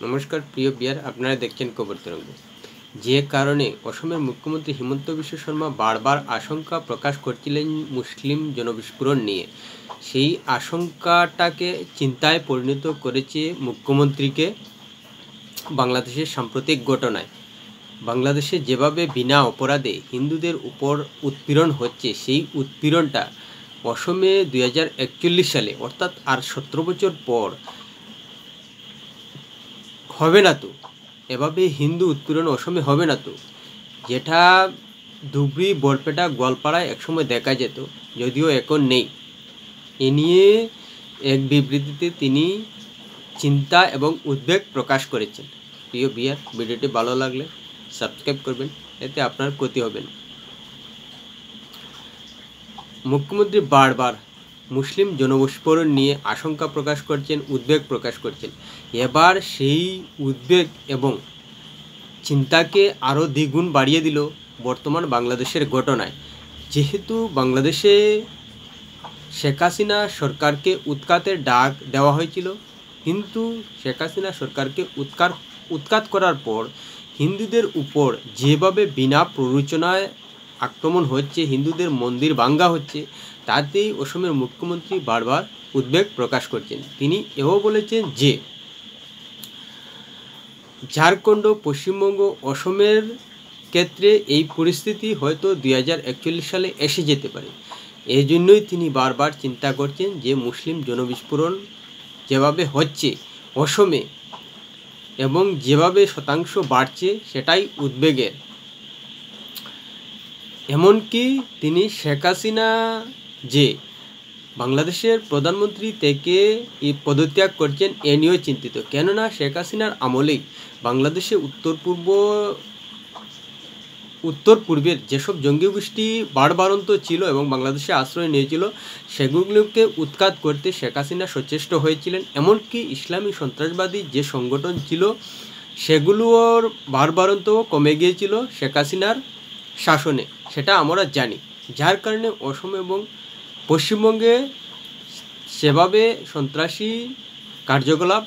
নমস্কার প্রিয় বিয়ার, আপনারা দেখছেন খবর তরঙ্গ। যে কারণে অসমের মুখ্যমন্ত্রী হিমন্ত বিশ্ব শর্মা বারবার আশঙ্কা প্রকাশ করছিলেন মুসলিম জনবিস্ফোরণ নিয়ে, সেই আশঙ্কাটাকে চিন্তায় পরিণত করেছে মুখ্যমন্ত্রীকে বাংলাদেশের সাম্প্রতিক ঘটনায়। বাংলাদেশে যেভাবে বিনা অপরাধে হিন্দুদের উপর উৎপীড়ন হচ্ছে, সেই উৎপীড়নটা অসমে 2041 সালে অর্থাৎ আর 17 বছর পর হবে না তো। এভাবে হিন্দু উৎপীড়ন অসমে হবে না তো, যেটা ধুবড়ি, বরপেটা, গোয়ালপাড়ায় একসময় দেখা যেত, যদিও এখন নেই। এ নিয়ে এক বিবৃতিতে তিনি চিন্তা এবং উদ্বেগ প্রকাশ করেছেন। প্রিয় বিয়ার, ভিডিওটি ভালো লাগলে সাবস্ক্রাইব করবেন, এতে আপনার ক্ষতি হবে না। মুখ্যমন্ত্রী বারবার মুসলিম জনবিস্ফোরণ নিয়ে আশঙ্কা প্রকাশ করছেন, উদ্বেগ প্রকাশ করছেন। এবার সেই উদ্বেগ এবং চিন্তাকে আরও দ্বিগুণ বাড়িয়ে দিল বর্তমান বাংলাদেশের ঘটনায়। যেহেতু বাংলাদেশে শেখ হাসিনা সরকারকে উৎখাতের ডাক দেওয়া হয়েছিল, কিন্তু শেখ হাসিনা সরকারকে উৎখাত করার পর হিন্দুদের উপর যেভাবে বিনা প্ররোচনায় আক্রমণ হচ্ছে, হিন্দুদের মন্দির ভাঙ্গা হচ্ছে, তাতেই অসমের মুখ্যমন্ত্রী বারবার উদ্বেগ প্রকাশ করছেন। তিনি এও বলেছেন যে ঝাড়খণ্ড, পশ্চিমবঙ্গ, অসমের ক্ষেত্রে এই পরিস্থিতি হয়তো 2041 সালে এসে যেতে পারে। এই জন্যই তিনি বারবার চিন্তা করছেন যে মুসলিম জনবিস্ফোরণ যেভাবে হচ্ছে অসমে এবং যেভাবে শতাংশ বাড়ছে, সেটাই উদ্বেগের। এমনকি তিনি শেখ হাসিনা যে বাংলাদেশের প্রধানমন্ত্রী থেকে পদত্যাগ করছেন, এ নিয়েও চিন্তিত। কেননা শেখ হাসিনার আমলেই বাংলাদেশে উত্তর পূর্বের যেসব জঙ্গি গোষ্ঠী বাড়বাড়ন্ত ছিল এবং বাংলাদেশে আশ্রয় নিয়েছিল, সেগুলোকে উৎখাত করতে শেখ হাসিনা সচেষ্ট হয়েছিলেন। এমনকি ইসলামী সন্ত্রাসবাদী যে সংগঠন ছিল, সেগুলোর বাড়বাড়ন্তও কমে গিয়েছিল শেখ হাসিনার শাসনে, সেটা আমরা জানি। যার কারণে অসম এবং পশ্চিমবঙ্গে সেভাবে সন্ত্রাসী কার্যকলাপ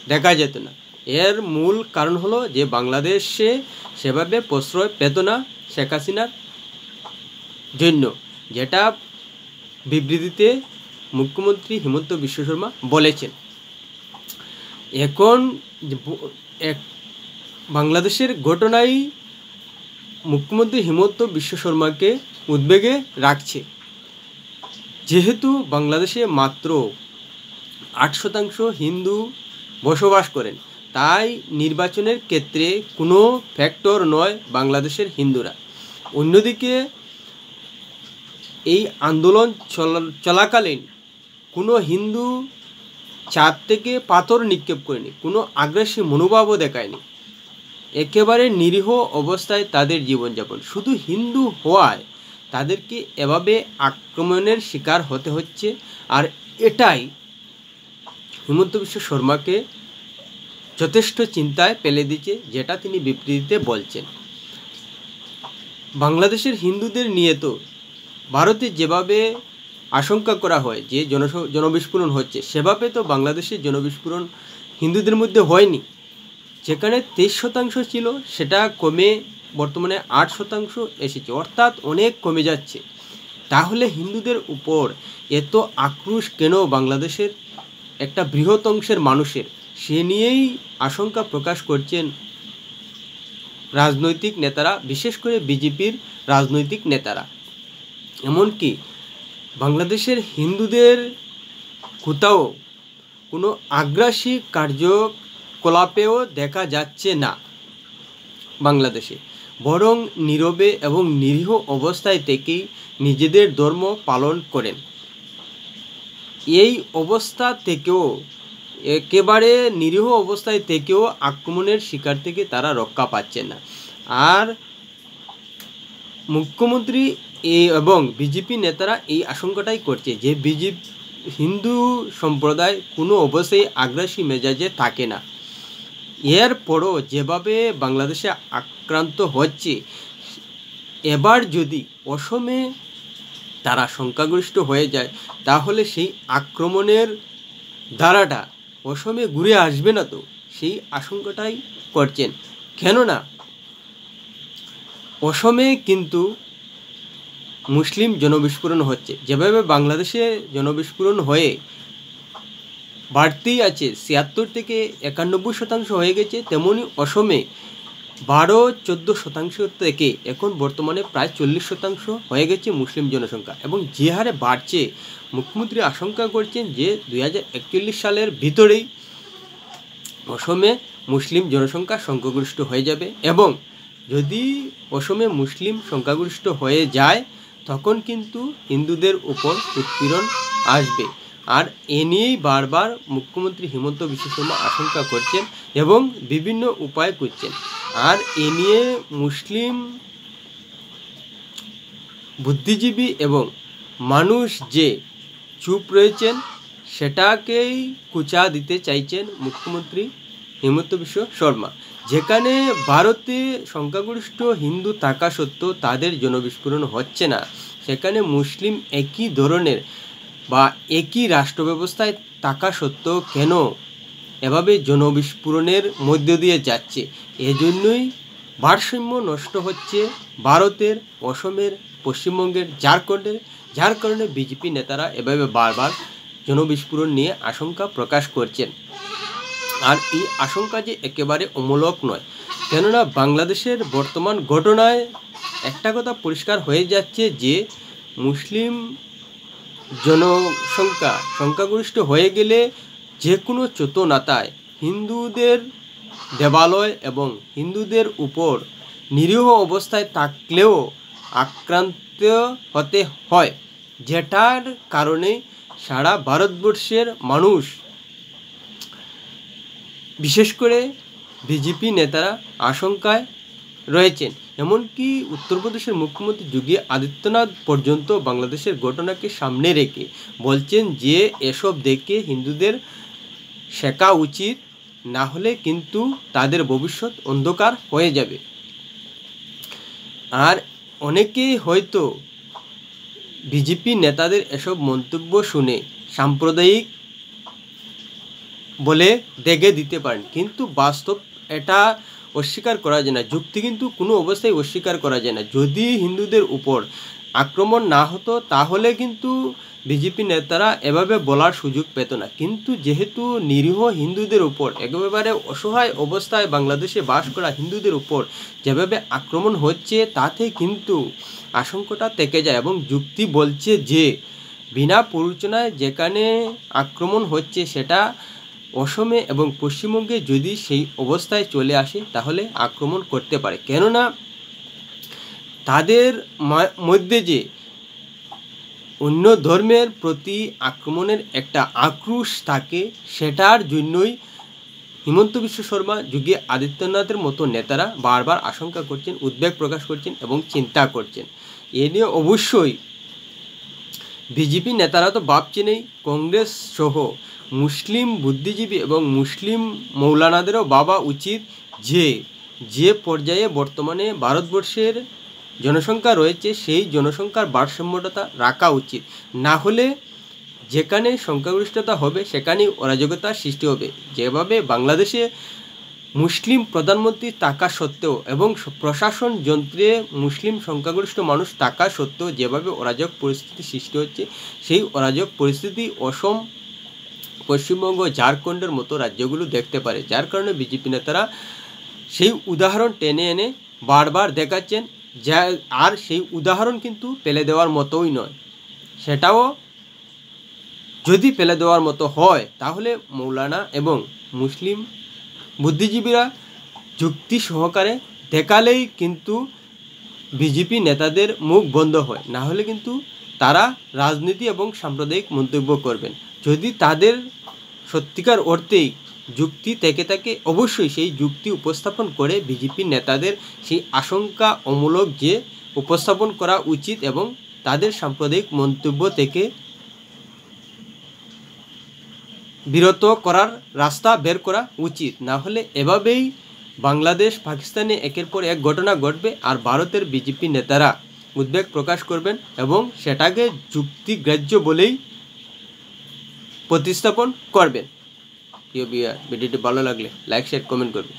দেখা যেত না। এর মূল কারণ হলো যে বাংলাদেশে সেভাবে প্রশ্রয় পেত না শেখ হাসিনার জন্য, যেটা বিবৃতিতে মুখ্যমন্ত্রী হিমন্ত বিশ্ব শর্মা বলেছেন। এখন বাংলাদেশের ঘটনাই মুখ্যমন্ত্রী হিমন্ত বিশ্ব শর্মাকে উদ্বেগে রাখছে। যেহেতু বাংলাদেশে মাত্র 8% হিন্দু বসবাস করেন, তাই নির্বাচনের ক্ষেত্রে কোনো ফ্যাক্টর নয় বাংলাদেশের হিন্দুরা। অন্যদিকে এই আন্দোলন চলাকালীন কোনো হিন্দু ছাদ থেকে পাথর নিক্ষেপ করেনি, কোনো আগ্রাসী মনোভাবও দেখায়নি। একেবারে নিরীহ অবস্থায় তাদের জীবনযাপন। শুধু হিন্দু হওয়ায় তাদেরকে এভাবে আক্রমণের শিকার হতে হচ্ছে, আর এটাই হিমন্ত বিশ্ব শর্মাকে যথেষ্ট চিন্তায় ফেলে দিচ্ছে, যেটা তিনি বিবৃতিতে বলছেন। বাংলাদেশের হিন্দুদের নিয়ে তো ভারতে যেভাবে আশঙ্কা করা হয় যে জনবিস্ফোরণ হচ্ছে, সেভাবে তো বাংলাদেশের জনবিস্ফোরণ হিন্দুদের মধ্যে হয়নি। যেখানে 23% ছিল, সেটা কমে বর্তমানে 8% এসেছে, অর্থাৎ অনেক কমে যাচ্ছে। তাহলে হিন্দুদের উপর এত আক্রোশ কেন বাংলাদেশের একটা বৃহৎ অংশের মানুষের? সে নিয়েই আশঙ্কা প্রকাশ করছেন রাজনৈতিক নেতারা, বিশেষ করে বিজেপির রাজনৈতিক নেতারা। এমনকি বাংলাদেশের হিন্দুদের কোথাও কোনো আগ্রাসী কার্যকলাপেও দেখা যাচ্ছে না বাংলাদেশে, বরং নীরবে এবং নিরীহ অবস্থায় থেকেই নিজেদের ধর্ম পালন করেন। এই অবস্থা থেকেও, একেবারে নিরীহ অবস্থায় থেকেও আক্রমণের শিকার থেকে তারা রক্ষা পাচ্ছেন না। আর মুখ্যমন্ত্রী এবং বিজেপি নেতারা এই আশঙ্কাটাই করছে যে হিন্দু সম্প্রদায় কোনো অবস্থায় আগ্রাসী মেজাজে থাকে না। এরপরও যেভাবে বাংলাদেশে আক্রান্ত হচ্ছে, এবার যদি অসমে তারা সংখ্যাগরিষ্ঠ হয়ে যায়, তাহলে সেই আক্রমণের ধারাটা অসমে ঘুরে আসবে না তো। সেই আশঙ্কাটাই করছেন। কেননা অসমে কিন্তু মুসলিম জনবিস্ফোরণ হচ্ছে, যেভাবে বাংলাদেশে জনবিস্ফোরণ হয়ে বাড়তেই আছে, ৭৬ থেকে ৯১% হয়ে গেছে, তেমনি অসমে ১২-১৪% থেকে এখন বর্তমানে প্রায় ৪০% হয়ে গেছে মুসলিম জনসংখ্যা। এবং যে হারে বাড়ছে, মুখ্যমন্ত্রী আশঙ্কা করছেন যে ২০৪১ সালের ভিতরেই অসমে মুসলিম জনসংখ্যা সংখ্যাগরিষ্ঠ হয়ে যাবে। এবং যদি অসমে মুসলিম সংখ্যাগরিষ্ঠ হয়ে যায় তখন কিন্তু হিন্দুদের উপর উৎপীড়ন আসবে। আর এ নিয়েই বারবার মুখ্যমন্ত্রী হিমন্ত বিশ্ব শর্মা আশঙ্কা করছেন এবং বিভিন্ন উপায় করছেন। আর এ নিয়ে মুসলিম বুদ্ধিজীবী এবং মানুষ যে চুপ রয়েছেন সেটাকেই কুচা দিতে চাইছেন মুখ্যমন্ত্রী হিমন্ত বিশ্ব শর্মা। যেখানে ভারতে সংখ্যাগরিষ্ঠ হিন্দু থাকা সত্ত্বেও তাদের জনবিস্ফোরণ হচ্ছে না, সেখানে মুসলিম একই ধরনের বা একই রাষ্ট্র ব্যবস্থায় থাকা সত্ত্বেও কেন এভাবে জনবিস্ফোরণের মধ্য দিয়ে যাচ্ছে? এজন্যই ভারসাম্য নষ্ট হচ্ছে ভারতের, অসমের, পশ্চিমবঙ্গের, ঝাড়খণ্ডের, যার কারণে বিজেপি নেতারা এভাবে বারবার জনবিস্ফোরণ নিয়ে আশঙ্কা প্রকাশ করছেন। আর এই আশঙ্কা যে একেবারে অমূলক নয়, কেননা বাংলাদেশের বর্তমান ঘটনায় একটা কথা পরিষ্কার হয়ে যাচ্ছে যে মুসলিম সংখ্যাগরিষ্ঠ হয়ে গেলে যে কোনো চোতনাতায় হিন্দুদের দেবালয় এবং হিন্দুদের উপর নিরীহ অবস্থায় থাকলেও আক্রান্ত হতে হয়, যেটার কারণে সারা ভারতবর্ষের মানুষ, বিশেষ করে বিজেপি নেতারা আশঙ্কায় রয়েছেন। এমনকি উত্তরপ্রদেশের মুখ্যমন্ত্রী যোগী আদিত্যনাথ পর্যন্ত বাংলাদেশের ঘটনাকে সামনে রেখে বলছেন যে এসব দেখে হিন্দুদের শেখা উচিত, না হলে কিন্তু তাদের ভবিষ্যৎ অন্ধকার হয়ে যাবে। আর অনেকেই হয়তো বিজেপি নেতাদের এসব মন্তব্য শুনে সাম্প্রদায়িক বলে দেখে দিতে পারেন, কিন্তু বাস্তব এটা অস্বীকার করা যায় না। যুক্তি কিন্তু কোনো অবস্থায় অস্বীকার করা যায় না। যদি হিন্দুদের উপর আক্রমণ না হতো তাহলে কিন্তু বিজেপি নেতারা এভাবে বলার সুযোগ পেত না। কিন্তু যেহেতু নিরীহ হিন্দুদের উপর, একেবারে অসহায় অবস্থায় বাংলাদেশে বাস করা হিন্দুদের উপর যেভাবে আক্রমণ হচ্ছে, তাতে কিন্তু আশঙ্কাটা থেকে যায়। এবং যুক্তি বলছে যে বিনা প্ররোচনায় যেখানে আক্রমণ হচ্ছে সেটা অসমে এবং পশ্চিমবঙ্গে যদি সেই অবস্থায় চলে আসে তাহলে আক্রমণ করতে পারে। কেননা তাদের মধ্যে যে অন্য ধর্মের প্রতি আক্রমণের একটা আক্রোশ থাকে, সেটার জন্যই হিমন্ত বিশ্ব শর্মা, যোগী আদিত্যনাথের মতো নেতারা বারবার আশঙ্কা করছেন, উদ্বেগ প্রকাশ করছেন এবং চিন্তা করছেন। এ নিয়ে অবশ্যই বিজেপি নেতারা তো ভাবছেনই, কংগ্রেস সহ মুসলিম বুদ্ধিজীবী এবং মুসলিম মৌলানাদেরও ভাবা উচিত যে পর্যায়ে বর্তমানে ভারতবর্ষের জনসংখ্যা রয়েছে সেই জনসংখ্যার ভারসাম্যতা রাখা উচিত। না হলে যেখানে সংখ্যাগরিষ্ঠতা হবে সেখানেই অরাজকতার সৃষ্টি হবে। যেভাবে বাংলাদেশে মুসলিম প্রধানমন্ত্রী থাকা সত্ত্বেও এবং প্রশাসন যন্ত্রে মুসলিম সংখ্যাগরিষ্ঠ মানুষ থাকা সত্ত্বেও যেভাবে অরাজক পরিস্থিতি সৃষ্টি হচ্ছে, সেই অরাজক পরিস্থিতি অসম, পশ্চিমবঙ্গ, ঝাড়খণ্ডের মতো রাজ্যগুলো দেখতে পারে। যার কারণে বিজেপি নেতারা সেই উদাহরণ টেনে এনে বারবার দেখাচ্ছেন, আর সেই উদাহরণ কিন্তু ফেলে দেওয়ার মতোই নয়। সেটাও যদি ফেলে দেওয়ার মতো হয় তাহলে মৌলানা এবং মুসলিম বুদ্ধিজীবীরা যুক্তি সহকারে দেখালেই কিন্তু বিজেপি নেতাদের মুখ বন্ধ হয়। না হলে কিন্তু তারা রাজনীতি এবং সাম্প্রদায়িক মন্তব্য করবেন। যদি তাদের সত্যিকার অর্থেই যুক্তি থেকে থাকে, অবশ্যই সেই যুক্তি উপস্থাপন করে বিজেপি নেতাদের সেই আশঙ্কা অমূলক যে উপস্থাপন করা উচিত এবং তাদের সাম্প্রদায়িক মন্তব্য থেকে বিরত করার রাস্তা বের করা উচিত। না হলে এভাবেই বাংলাদেশ পাকিস্তানে একের পর এক ঘটনা ঘটবে আর ভারতের বিজেপি নেতারা উদ্বেগ প্রকাশ করবেন এবং সেটাকে যুক্তিগ্রাহ্য বলেই প্রতিস্থাপন করবেন। প্রিয় ভিউয়ার, ভিডিওটি ভালো লাগলে লাইক শেয়ার কমেন্ট করবে।